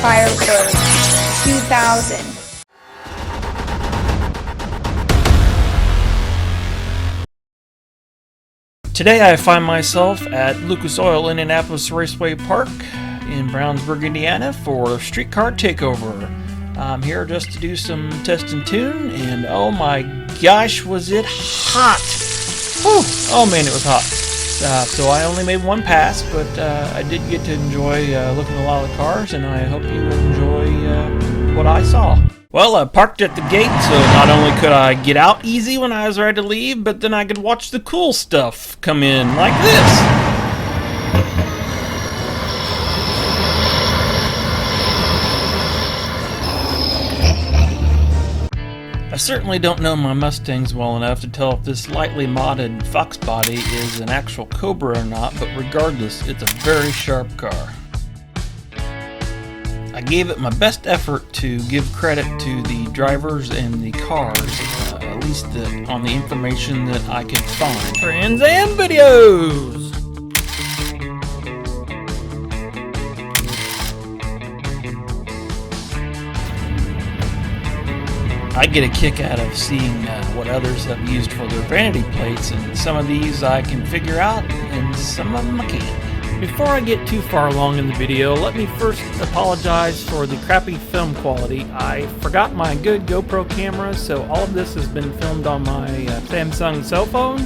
Firebird 2000. Today I find myself at Lucas Oil Indianapolis Raceway Park in Brownsburg, Indiana for Street Car Takeover. I'm here just to do some test and tune, and oh my gosh, was it hot! Whew. Oh man, it was hot. So I only made one pass, but I did get to enjoy looking at a lot of the cars, and I hope you enjoy what I saw. Well, I parked at the gate, so not only could I get out easy when I was ready to leave, but then I could watch the cool stuff come in, like this. I certainly don't know my Mustangs well enough to tell if this lightly modded Fox body is an actual Cobra or not, but regardless, it's a very sharp car. I gave it my best effort to give credit to the drivers and the cars, at least on the information that I could find. Friends and videos! I get a kick out of seeing what others have used for their vanity plates, and some of these I can figure out, and some of them I can't. Before I get too far along in the video, let me first apologize for the crappy film quality. I forgot my good GoPro camera, so all of this has been filmed on my Samsung cell phone.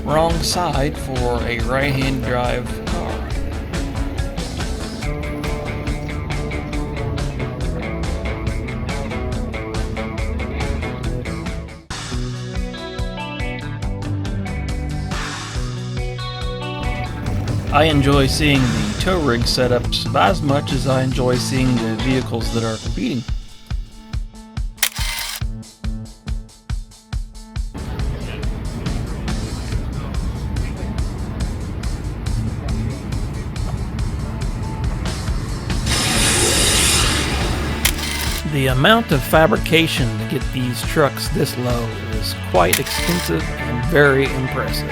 Wrong side for a right-hand drive car. I enjoy seeing the tow rig setups about as much as I enjoy seeing the vehicles that are competing. The amount of fabrication to get these trucks this low is quite extensive and very impressive.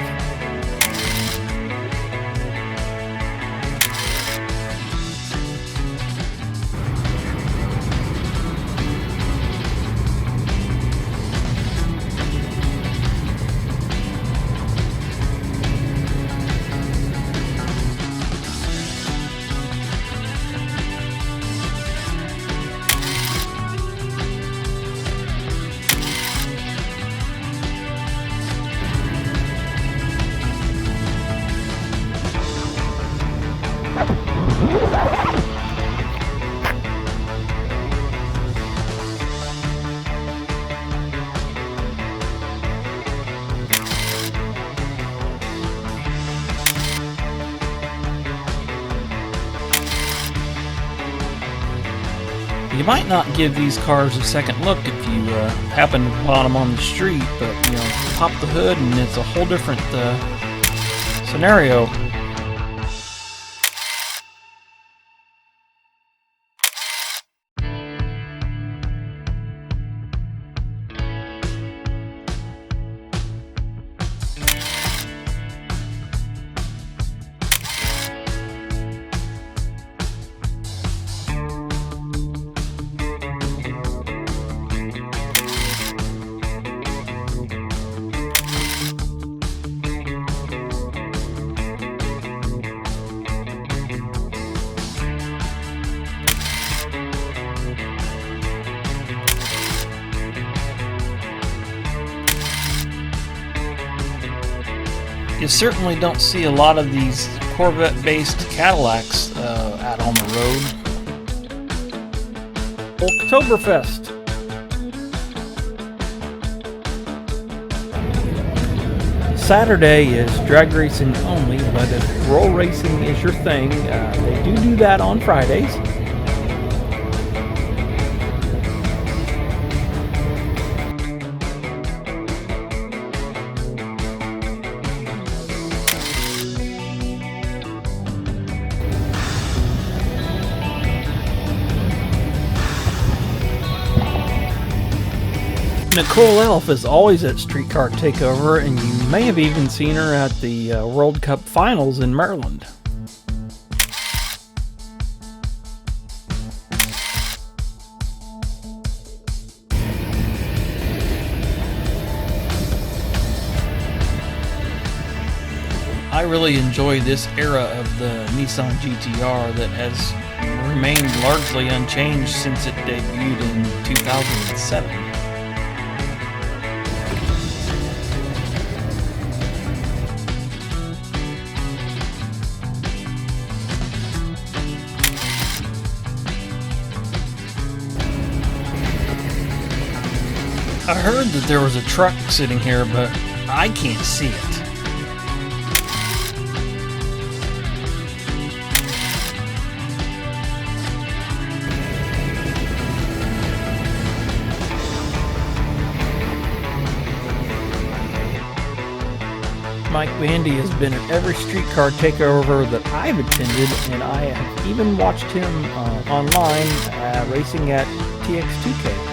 You might not give these cars a second look if you happen to spot them on the street, but you know, pop the hood and it's a whole different scenario. You certainly don't see a lot of these Corvette-based Cadillacs out on the road. Oktoberfest. Saturday is drag racing only, but if roll racing is your thing, they do that on Fridays. Nicole Elf is always at Street Car Takeover, and you may have even seen her at the World Cup Finals in Maryland. I really enjoy this era of the Nissan GTR that has remained largely unchanged since it debuted in 2007. I heard that there was a truck sitting here, but I can't see it. Mike Bandy has been at every streetcar takeover that I've attended, and I have even watched him online racing at TX2K.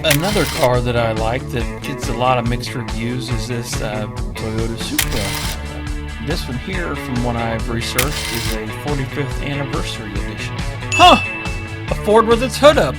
Another car that I like that gets a lot of mixed reviews is this Toyota Supra. This one here, from what I've researched, is a 45th anniversary edition. Huh! A Ford with its hood up!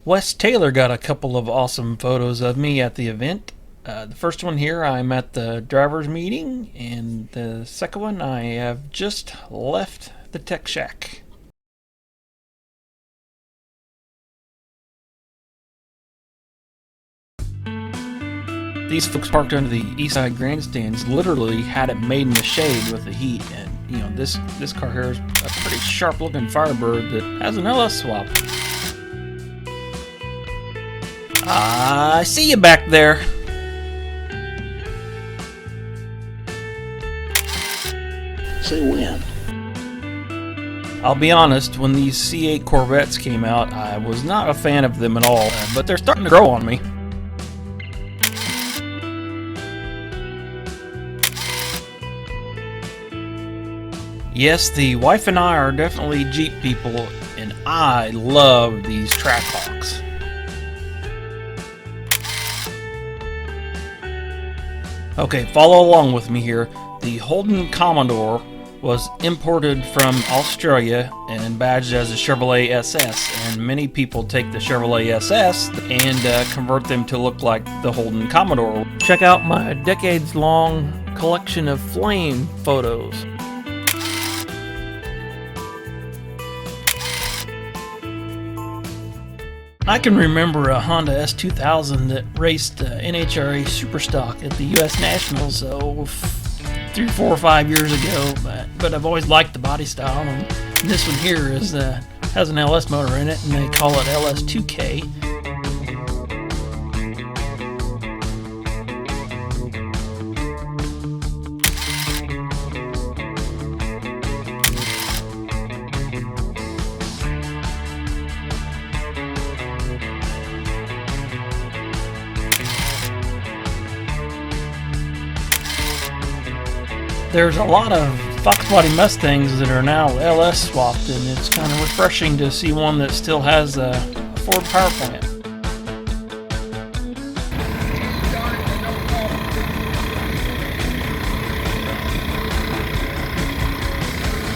Wes Taylor got a couple of awesome photos of me at the event. The first one here, I'm at the driver's meeting, and the second one, I have just left the tech shack. These folks parked under the east side grandstands literally had it made in the shade with the heat, and you know, this car here is a pretty sharp looking Firebird that has an LS swap. I see you back there. Say when? I'll be honest, when these C8 Corvettes came out, I was not a fan of them at all, but they're starting to grow on me. Yes, the wife and I are definitely Jeep people, and I love these Trackhawks. Okay, follow along with me here. The Holden Commodore was imported from Australia and badged as a Chevrolet SS, and many people take the Chevrolet SS and convert them to look like the Holden Commodore. Check out my decades-long collection of flame photos. I can remember a Honda S2000 that raced NHRA Superstock at the U.S. Nationals 3, 4, or 5 years ago, but I've always liked the body style, and this one here is has an LS motor in it, and they call it LS2K. There's a lot of Fox Body Mustangs that are now LS swapped, and it's kind of refreshing to see one that still has a Ford power plant.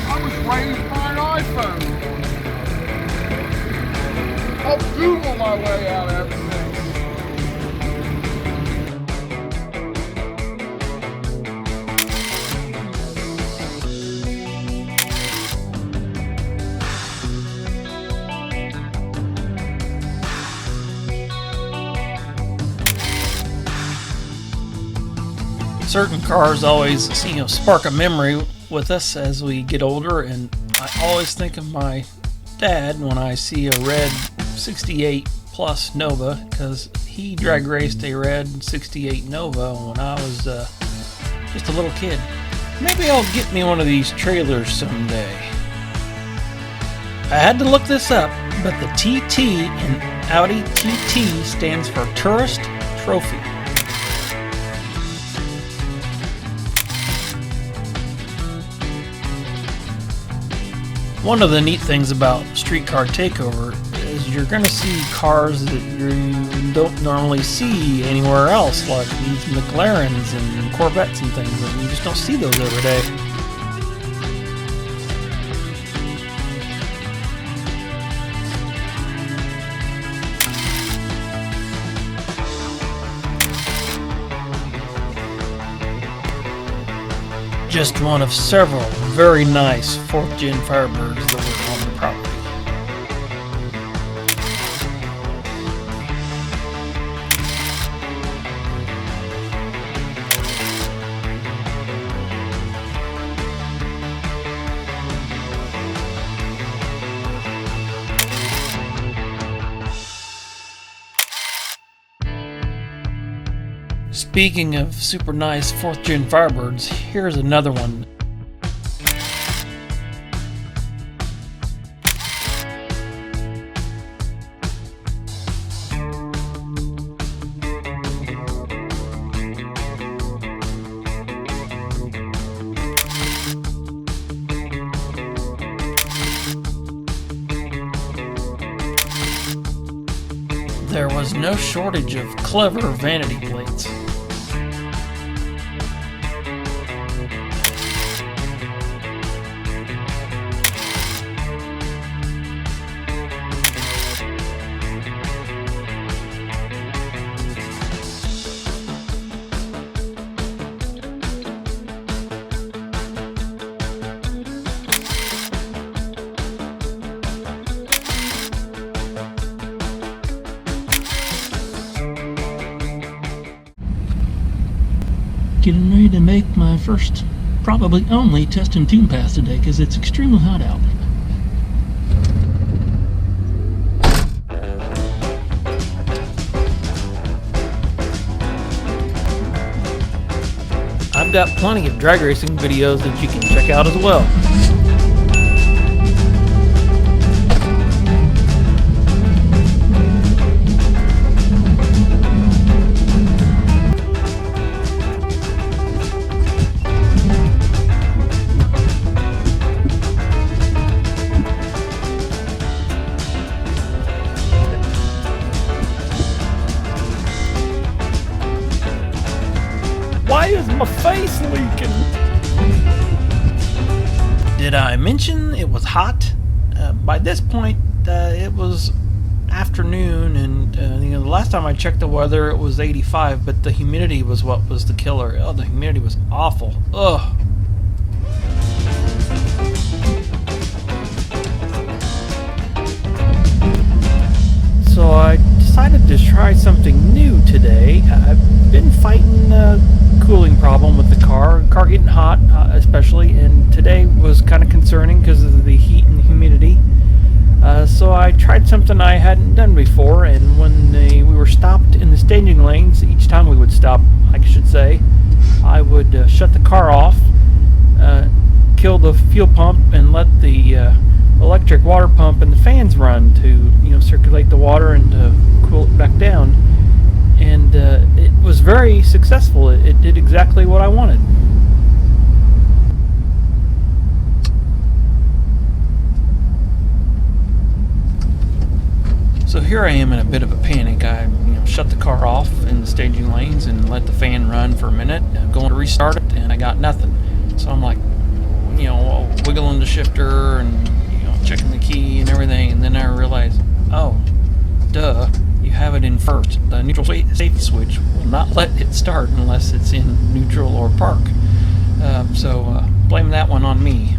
I was raised by an iPhone. I'll Google my way out of everything. Certain cars always, spark a memory with us as we get older, and I always think of my dad when I see a red 68 plus Nova, because he drag raced a red 68 Nova when I was just a little kid. Maybe I'll get me one of these trailers someday. I had to look this up, but the TT in Audi TT stands for Tourist Trophy. One of the neat things about Street Car Takeover is you're going to see cars that you don't normally see anywhere else, like these McLarens and Corvettes and things, and you just don't see those every day. Just one of several very nice 4th gen Firebirds that were on the property. Speaking of super nice 4th gen Firebirds, here's another one. There was no shortage of clever vanity plates. Getting ready to make my first, probably only, test and tune pass today because it's extremely hot out. I've got plenty of drag racing videos that you can check out as well. Why is my face leaking? Did I mention it was hot? By this point, it was afternoon, and the last time I checked the weather, it was 85, but the humidity was what was the killer. Oh, the humidity was awful. Ugh. So I decided to try something new today. I've been fighting a cooling problem with the car getting hot especially, and today was kind of concerning because of the heat and humidity. So I tried something I hadn't done before, and when we were stopped in the staging lanes, each time we would stop, I should say, I would shut the car off, kill the fuel pump, and let the electric water pump and the fans run to circulate the water and to cool it back down. And it was very successful. It did exactly what I wanted. So here I am in a bit of a panic. I shut the car off in the staging lanes and let the fan run for a minute. I'm going to restart it, and I got nothing. So I'm like, wiggling the shifter and checking the key and everything, and then I realized, oh, duh, you have it in first. The neutral safety switch will not let it start unless it's in neutral or park. So blame that one on me.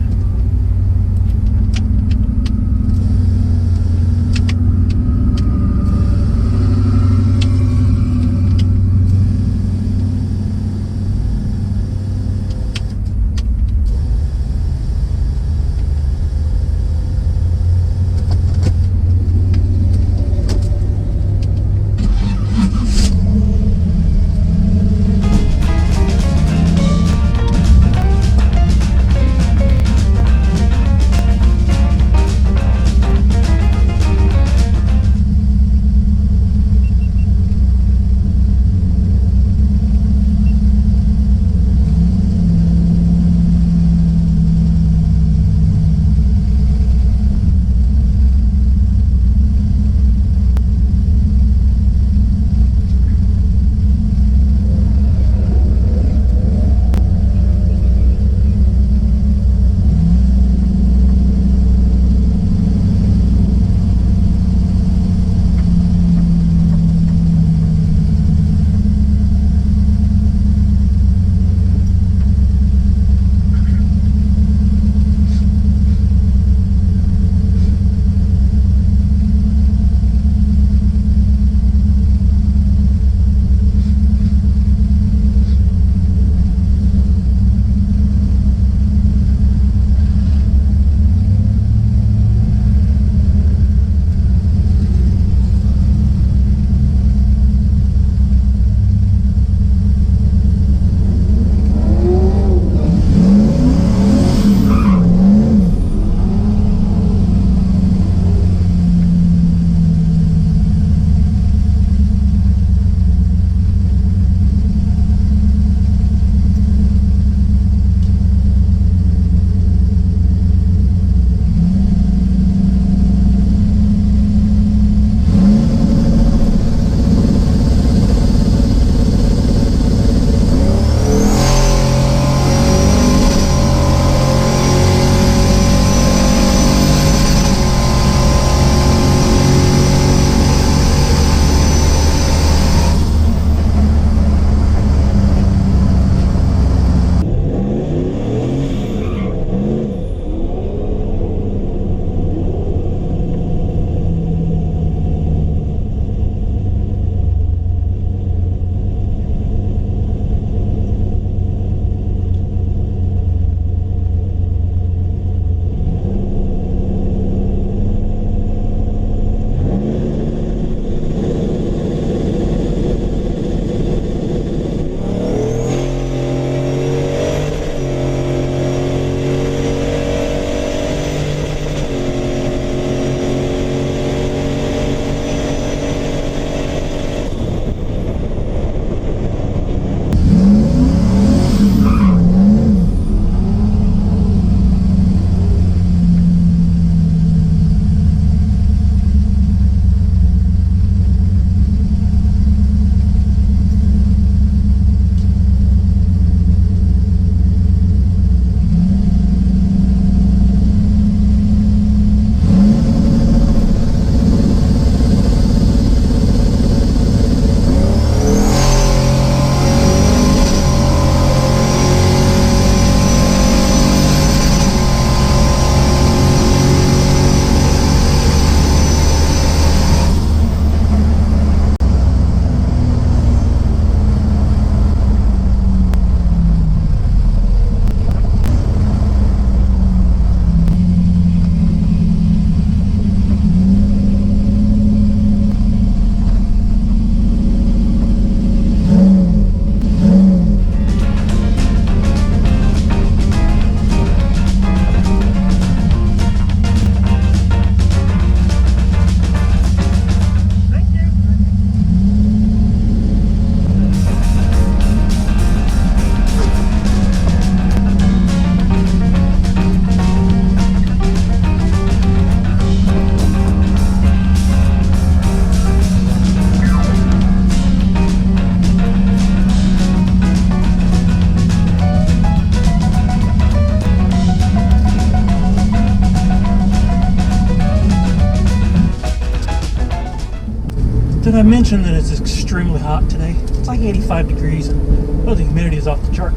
Did I mention that it's extremely hot today? It's like 85 degrees and the humidity is off the chart.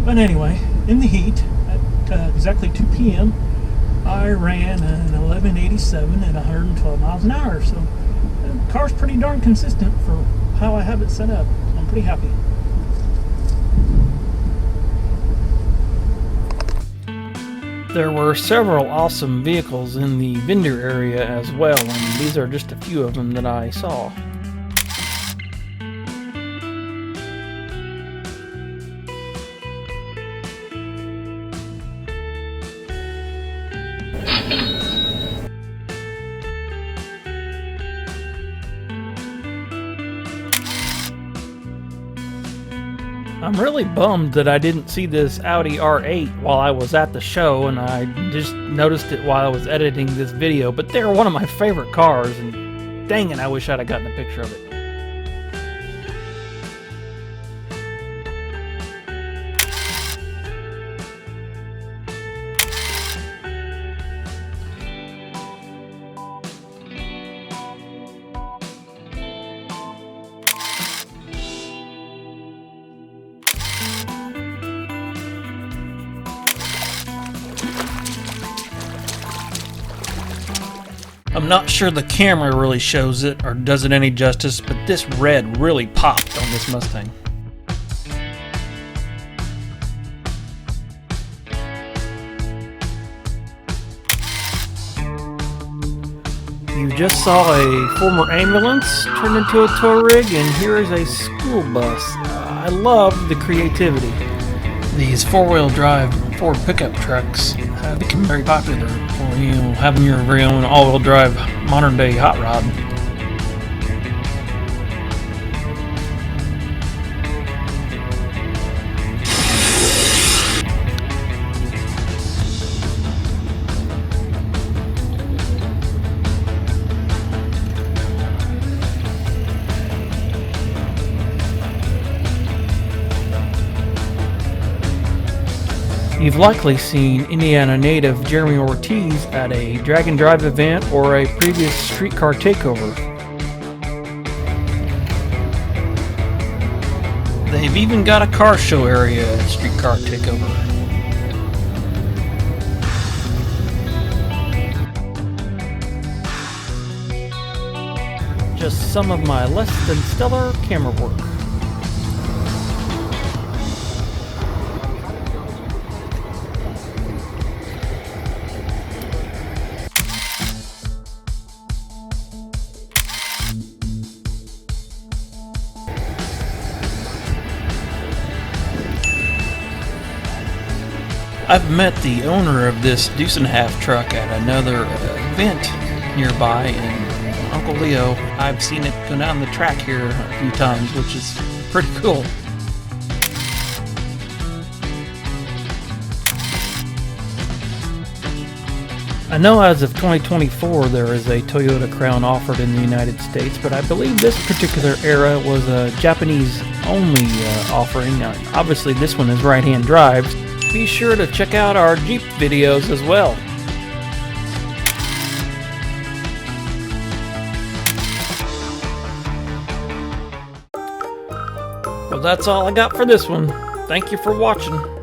But anyway, in the heat, at exactly 2 p.m., I ran an 1187 at 112 miles an hour. So the car's pretty darn consistent for how I have it set up. I'm pretty happy. There were several awesome vehicles in the vendor area as well, and these are just a few of them that I saw. I'm really bummed that I didn't see this Audi R8 while I was at the show, and I just noticed it while I was editing this video, but they're one of my favorite cars, and dang it, I wish I'd have gotten a picture of it. I'm not sure the camera really shows it or does it any justice, but this red really popped on this Mustang. You just saw a former ambulance turn into a tow rig, and here is a school bus. I love the creativity. These four-wheel drive Ford pickup trucks have become very popular for, having your very own all-wheel drive modern-day hot rod. You've likely seen Indiana native Jeremy Ortiz at a drag and drive event or a previous Street Car Takeover. They've even got a car show area at Street Car Takeover. Just some of my less than stellar camera work. I've met the owner of this deuce and a half truck at another event nearby, and Uncle Leo, I've seen it go down the track here a few times, which is pretty cool. I know as of 2024 there is a Toyota Crown offered in the United States, but I believe this particular era was a Japanese only offering. Obviously this one is right-hand drive. Be sure to check out our Jeep videos as well. Well, that's all I got for this one. Thank you for watching.